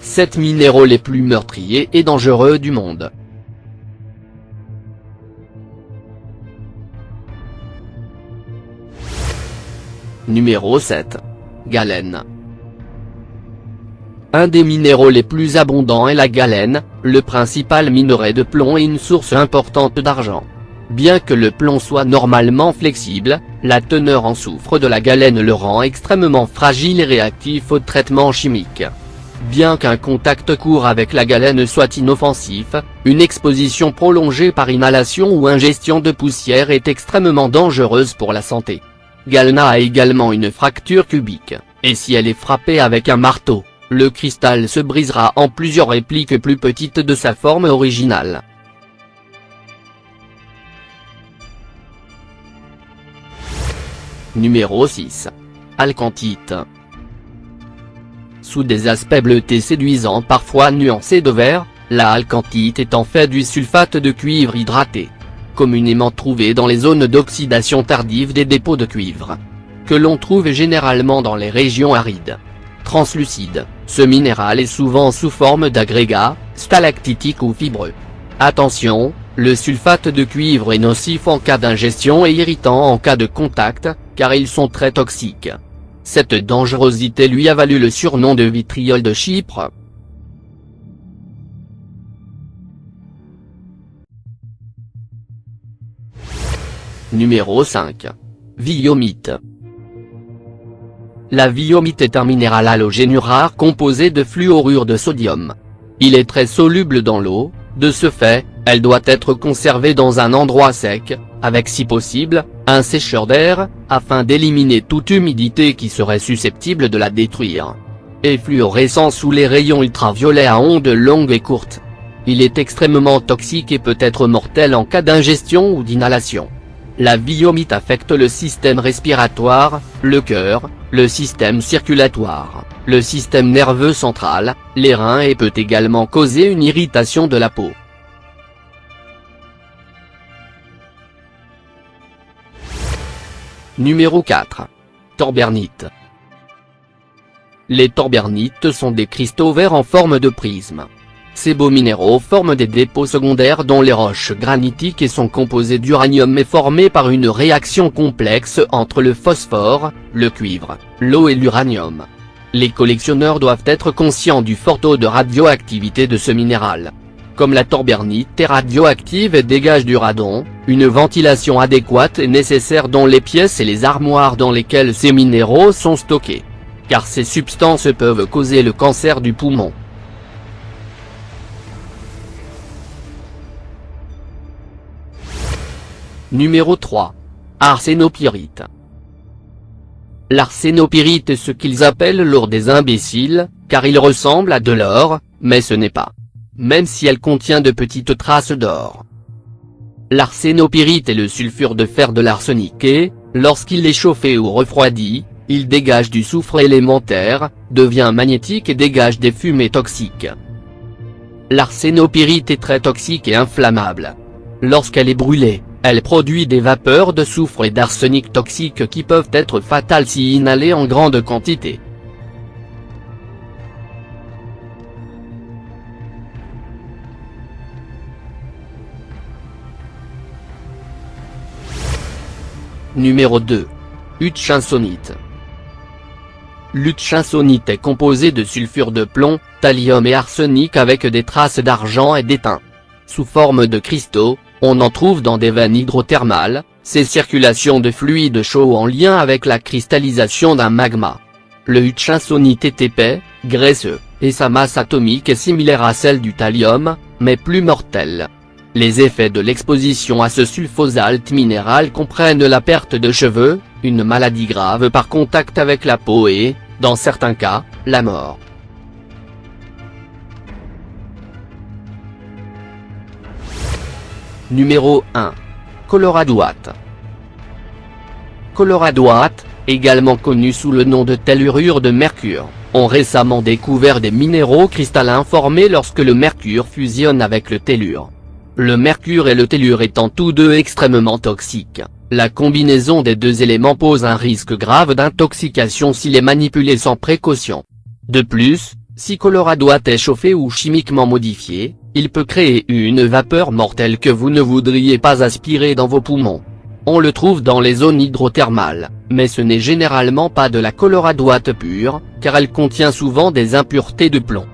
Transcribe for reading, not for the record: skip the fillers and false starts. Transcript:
7 minéraux les plus meurtriers et dangereux du monde. Numéro 7. Galène. Un des minéraux les plus abondants est la galène, le principal minerai de plomb et une source importante d'argent. Bien que le plomb soit normalement flexible, la teneur en soufre de la galène le rend extrêmement fragile et réactif au traitement chimique. Bien qu'un contact court avec la galène soit inoffensif, une exposition prolongée par inhalation ou ingestion de poussière est extrêmement dangereuse pour la santé. Galène a également une fracture cubique, et si elle est frappée avec un marteau, le cristal se brisera en plusieurs répliques plus petites de sa forme originale. Numéro 6. Alcantite. Sous des aspects bleutés séduisants parfois nuancés de vert, la alcantite est en fait du sulfate de cuivre hydraté, communément trouvé dans les zones d'oxydation tardive des dépôts de cuivre, que l'on trouve généralement dans les régions arides. Translucide, ce minéral est souvent sous forme d'agrégats, stalactitiques ou fibreux. Attention, le sulfate de cuivre est nocif en cas d'ingestion et irritant en cas de contact, car ils sont très toxiques. Cette dangerosité lui a valu le surnom de vitriol de Chypre. Numéro 5. Williaumite. La williaumite est un minéral halogène rare composé de fluorure de sodium. Il est très soluble dans l'eau, de ce fait, elle doit être conservée dans un endroit sec, avec si possible, un sécheur d'air, afin d'éliminer toute humidité qui serait susceptible de la détruire. Efflorescent sous les rayons ultraviolets à ondes longues et courtes. Il est extrêmement toxique et peut être mortel en cas d'ingestion ou d'inhalation. La williaumite affecte le système respiratoire, le cœur, le système circulatoire, le système nerveux central, les reins et peut également causer une irritation de la peau. Numéro 4. Torbernite. Les torbernites sont des cristaux verts en forme de prisme. Ces beaux minéraux forment des dépôts secondaires dans les roches granitiques et sont composés d'uranium et formés par une réaction complexe entre le phosphore, le cuivre, l'eau et l'uranium. Les collectionneurs doivent être conscients du fort taux de radioactivité de ce minéral. Comme la torbernite est radioactive et dégage du radon, une ventilation adéquate est nécessaire dans les pièces et les armoires dans lesquelles ces minéraux sont stockés, car ces substances peuvent causer le cancer du poumon. Numéro 3. Arsénopyrite. L'arsénopyrite est ce qu'ils appellent l'or des imbéciles, car il ressemble à de l'or, mais ce n'est pas. Même si elle contient de petites traces d'or. L'arsénopyrite est le sulfure de fer de l'arsenic et, lorsqu'il est chauffé ou refroidi, il dégage du soufre élémentaire, devient magnétique et dégage des fumées toxiques. L'arsénopyrite est très toxique et inflammable. Lorsqu'elle est brûlée, elle produit des vapeurs de soufre et d'arsenic toxiques qui peuvent être fatales si inhalées en grande quantité. Numéro 2. Hutchinsonite. L'hutchinsonite est composé de sulfure de plomb, thallium et arsenic avec des traces d'argent et d'étain. Sous forme de cristaux, on en trouve dans des veines hydrothermales, ces circulations de fluide chaud en lien avec la cristallisation d'un magma. Le hutchinsonite est épais, graisseux, et sa masse atomique est similaire à celle du thallium, mais plus mortelle. Les effets de l'exposition à ce sulfosalt minéral comprennent la perte de cheveux, une maladie grave par contact avec la peau et, dans certains cas, la mort. Numéro 1. Coloradoite. Coloradoite, également connu sous le nom de tellurure de mercure, ont récemment découvert des minéraux cristallins formés lorsque le mercure fusionne avec le tellure. Le mercure et le tellure étant tous deux extrêmement toxiques, la combinaison des deux éléments pose un risque grave d'intoxication s'il est manipulé sans précaution. De plus, Si Colorado est chauffé ou chimiquement modifié, il peut créer une vapeur mortelle que vous ne voudriez pas aspirer dans vos poumons. On le trouve dans les zones hydrothermales, mais ce n'est généralement pas de la coloradoite pure, car elle contient souvent des impuretés de plomb.